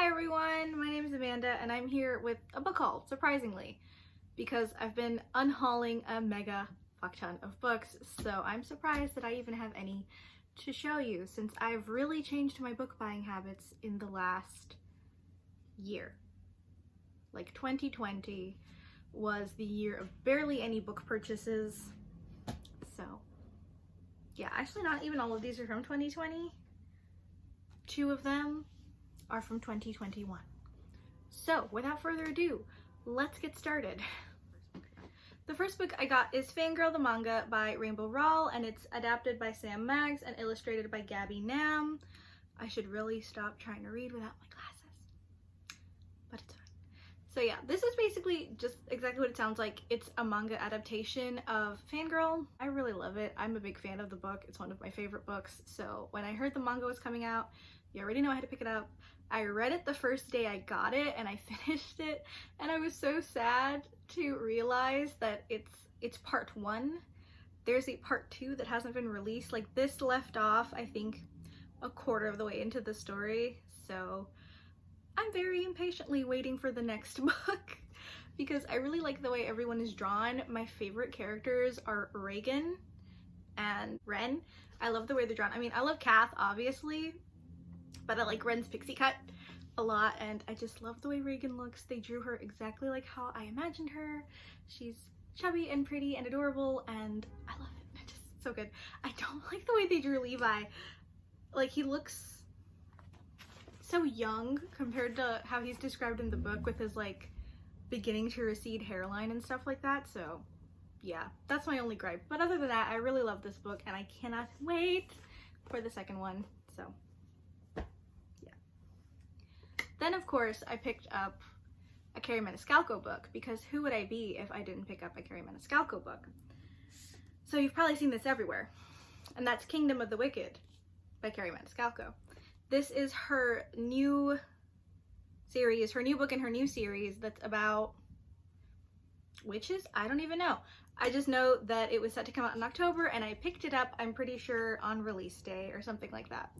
Hi everyone, my name is Amanda and I'm here with a book haul, surprisingly, because I've been unhauling a mega fuck ton of books, so I'm surprised that I even have any to show you since I've really changed my book buying habits in the last year. Like 2020 was the year of barely any book purchases, so yeah, actually not even all of these are from 2020. 2 of them are from 2021. So without further ado, let's get started. The first book I got is Fangirl the manga by Rainbow Rowell, and it's adapted by Sam Maggs and illustrated by Gabby Nam. I should really stop trying to read without my glasses, but it's fine. So yeah, this is basically just exactly what it sounds like. It's a manga adaptation of Fangirl. I really love it. I'm a big fan of the book. It's one of my favorite books. So when I heard the manga was coming out, you already know I had to pick it up. I read it the first day I got it and I finished it, and I was so sad to realize that it's part 1. There's a part 2 that hasn't been released. Like, this left off, I think, a quarter of the way into the story, so I'm very impatiently waiting for the next book because I really like the way everyone is drawn. My favorite characters are Reagan and Ren. I love the way they're drawn. I mean, I love Kath, obviously, but I like Ren's pixie cut a lot, and I just love the way Reagan looks. They drew her exactly like how I imagined her. She's chubby and pretty and adorable, and I love it. It's just so good. I don't like the way they drew Levi. Like, he looks so young compared to how he's described in the book with his like beginning to recede hairline and stuff like that. So yeah, that's my only gripe. But other than that, I really love this book and I cannot wait for the second one. So then, of course, I picked up a Carrie Maniscalco book, because who would I be if I didn't pick up a Carrie Maniscalco book? So you've probably seen this everywhere, and that's Kingdom of the Wicked by Carrie Maniscalco. This is her new series, her new book in her new series that's about witches? I don't even know. I just know that it was set to come out in October, and I picked it up, I'm pretty sure, on release day or something like that.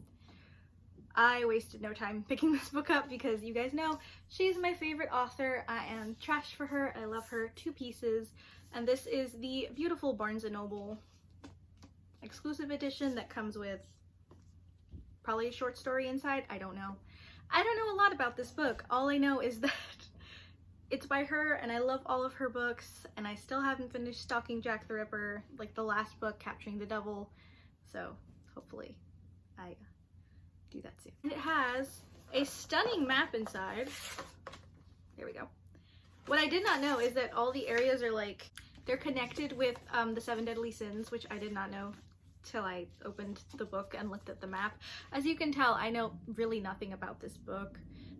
I wasted no time picking this book up because you guys know she's my favorite author. I am trash for her. I love her to pieces. And this is the beautiful Barnes & Noble exclusive edition that comes with probably a short story inside. I don't know. I don't know a lot about this book. All I know is that it's by her and I love all of her books, and I still haven't finished Stalking Jack the Ripper, like the last book, Capturing the Devil. So hopefully I do that soon. And it has a stunning map inside. There we go. What I did not know is that all the areas are like, they're connected with the 7 deadly sins, which I did not know till I opened the book and looked at the map. As you can tell, I know really nothing about this book.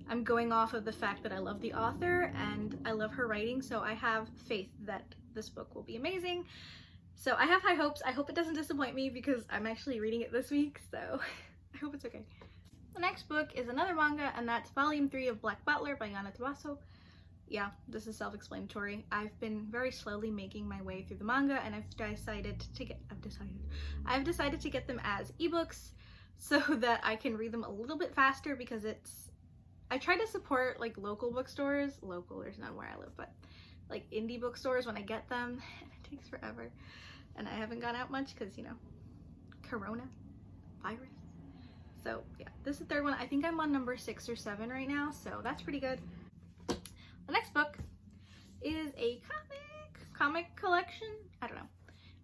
I'm going off of the fact that I love the author and I love her writing, so I have faith that this book will be amazing. So I have high hopes. I hope it doesn't disappoint me because I'm actually reading it this week, so I hope it's okay. The next book is another manga, and that's Volume 3 of Black Butler by Yana Tabasso. Yeah, this is self-explanatory. I've been very slowly making my way through the manga, and I've decided to get them as ebooks so that I can read them a little bit faster, because I try to support like local bookstores. Local, there's none where I live, but like indie bookstores when I get them, and it takes forever. And I haven't gone out much because, you know, Corona, virus. So yeah, this is the third one. I think I'm on number 6 or 7 right now, so that's pretty good. The next book is a comic collection. I don't know.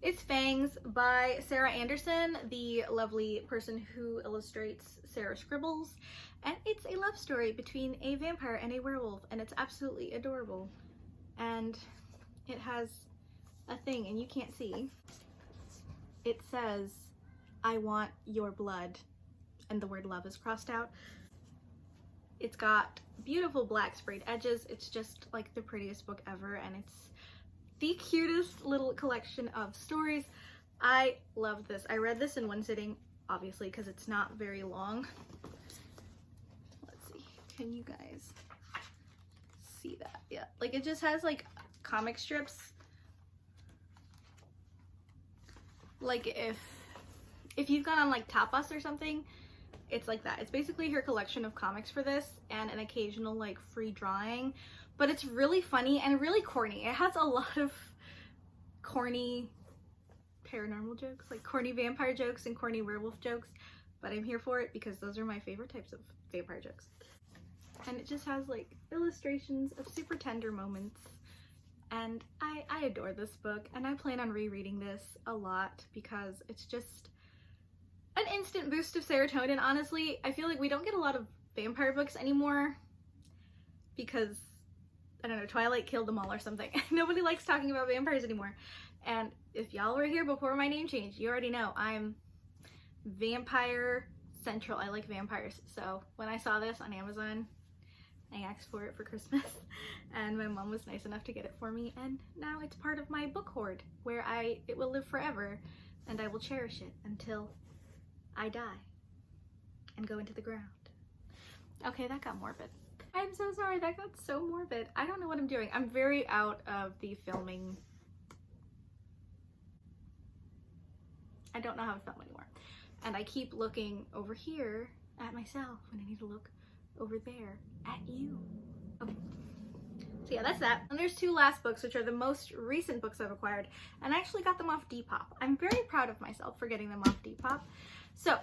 It's Fangs by Sarah Anderson, the lovely person who illustrates Sarah Scribbles. And it's a love story between a vampire and a werewolf, and it's absolutely adorable. And it has a thing, and you can't see. It says, "I want your blood," and the word love is crossed out. It's got beautiful black sprayed edges. It's just like the prettiest book ever, and it's the cutest little collection of stories. I love this. I read this in one sitting, obviously, because it's not very long. Let's see, can you guys see that? Yeah, like it just has like comic strips. Like if you've gone on like Tapas or something it's like that. It's basically her collection of comics for this and an occasional like free drawing, but it's really funny and really corny. It has a lot of corny paranormal jokes, like corny vampire jokes and corny werewolf jokes, but I'm here for it because those are my favorite types of vampire jokes. And it just has like illustrations of super tender moments, and I adore this book, and I plan on rereading this a lot because it's just an instant boost of serotonin. Honestly, I feel like we don't get a lot of vampire books anymore because, I don't know, Twilight killed them all or something. Nobody likes talking about vampires anymore. And if y'all were here before my name changed, you already know I'm vampire central. I like vampires. So when I saw this on Amazon, I asked for it for Christmas, and my mom was nice enough to get it for me, and now it's part of my book hoard where it will live forever, and I will cherish it until I die and go into the ground. Okay, that got morbid. I'm so sorry, that got so morbid. I don't know what I'm doing. I'm very out of the filming. I don't know how to film anymore. And I keep looking over here at myself when I need to look over there at you. Okay. So yeah, that's that. And there's two last books, which are the most recent books I've acquired, and I actually got them off Depop. I'm very proud of myself for getting them off Depop. So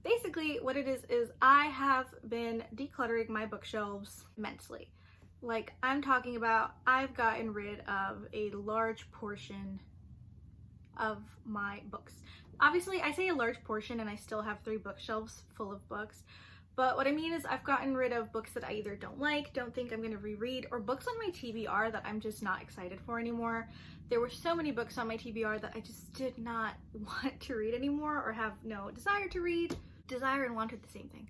basically what it is I have been decluttering my bookshelves immensely. Like, I'm talking about, I've gotten rid of a large portion of my books. Obviously, I say a large portion and I still have 3 bookshelves full of books. But what I mean is I've gotten rid of books that I either don't like, don't think I'm going to reread, or books on my TBR that I'm just not excited for anymore. There were so many books on my TBR that I just did not want to read anymore, or have no desire to read. Desire and want are the same thing.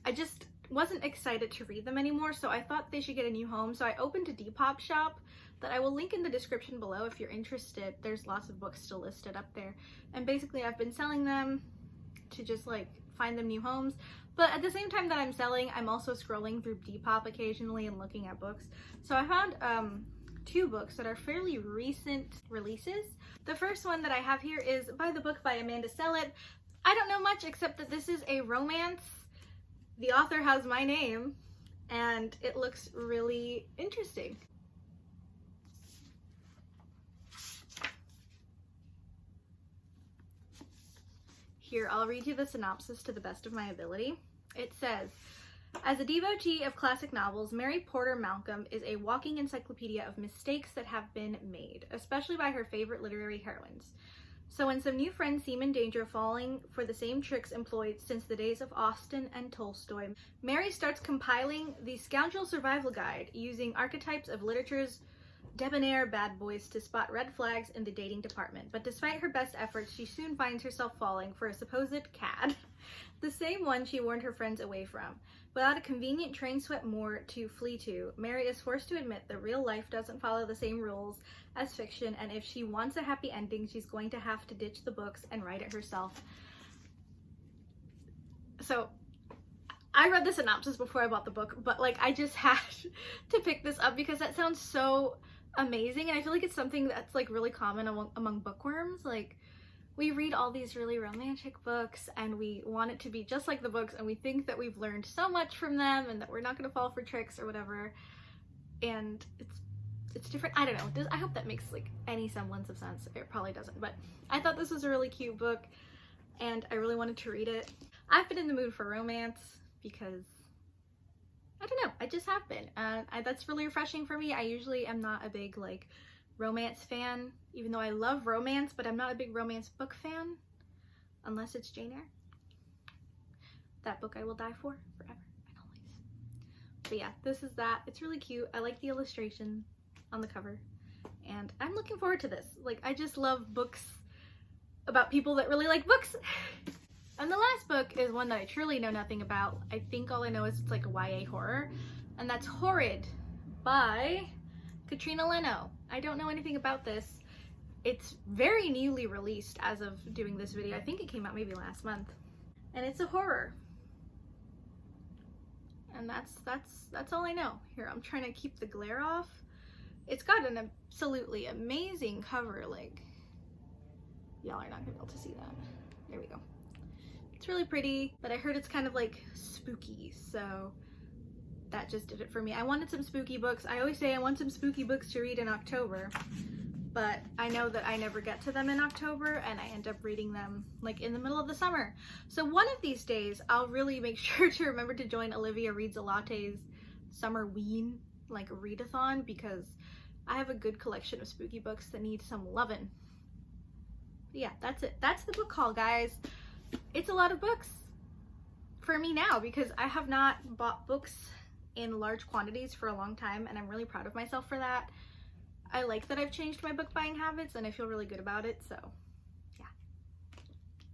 I just wasn't excited to read them anymore, so I thought they should get a new home. So I opened a Depop shop that I will link in the description below if you're interested. There's lots of books still listed up there. And basically I've been selling them to just like find them new homes. But at the same time that I'm selling, I'm also scrolling through Depop occasionally and looking at books. So I found 2 books that are fairly recent releases. The first one that I have here is by the book by Amanda Sillett. I don't know much except that this is a romance. The author has my name, and it looks really interesting. Here, I'll read you the synopsis to the best of my ability. It says, as a devotee of classic novels, Mary Porter Malcolm is a walking encyclopedia of mistakes that have been made, especially by her favorite literary heroines. So when some new friends seem in danger of falling for the same tricks employed since the days of Austen and Tolstoy, Mary starts compiling the Scoundrel Survival Guide, using archetypes of literature's debonair bad boys to spot red flags in the dating department. But despite her best efforts, she soon finds herself falling for a supposed cad, the same one she warned her friends away from. Without a convenient train-swept moor to flee to, Mary is forced to admit that real life doesn't follow the same rules as fiction, and if she wants a happy ending, she's going to have to ditch the books and write it herself. So, I read the synopsis before I bought the book, but like I just had to pick this up because that sounds so amazing, and I feel like it's something that's like really common among bookworms. Like, we read all these really romantic books and we want it to be just like the books, and we think that we've learned so much from them and that we're not going to fall for tricks or whatever, and it's different. I don't know. I hope that makes like any semblance of sense. It probably doesn't, but I thought this was a really cute book and I really wanted to read it. I've been in the mood for romance because I don't know, I just have been, and that's really refreshing for me. I usually am not a big like romance fan, even though I love romance, but I'm not a big romance book fan unless it's Jane Eyre. That book I will die for forever and always. But yeah, this is that. It's really cute. I like the illustration on the cover, and I'm looking forward to this. Like, I just love books about people that really like books. And the last book is one that I truly know nothing about. I think all I know is it's like a YA horror, and that's Horrid by Katrina Leno. I don't know anything about this. It's very newly released as of doing this video. I think it came out maybe last month. And it's a horror. And that's all I know. Here, I'm trying to keep the glare off. It's got an absolutely amazing cover. Like, y'all are not gonna be able to see that. There we go. It's really pretty, but I heard it's kind of like spooky, so that just did it for me. I wanted some spooky books. I always say I want some spooky books to read in October, but I know that I never get to them in October and I end up reading them like in the middle of the summer. So one of these days I'll really make sure to remember to join Olivia Reads a Latte's Summer Ween like readathon, because I have a good collection of spooky books that need some lovin'. Yeah, that's it. That's the book haul, guys. It's a lot of books for me now because I have not bought books in large quantities for a long time, and I'm really proud of myself for that. I like that I've changed my book buying habits and I feel really good about it, so yeah.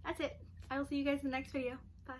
That's it. I will see you guys in the next video. Bye.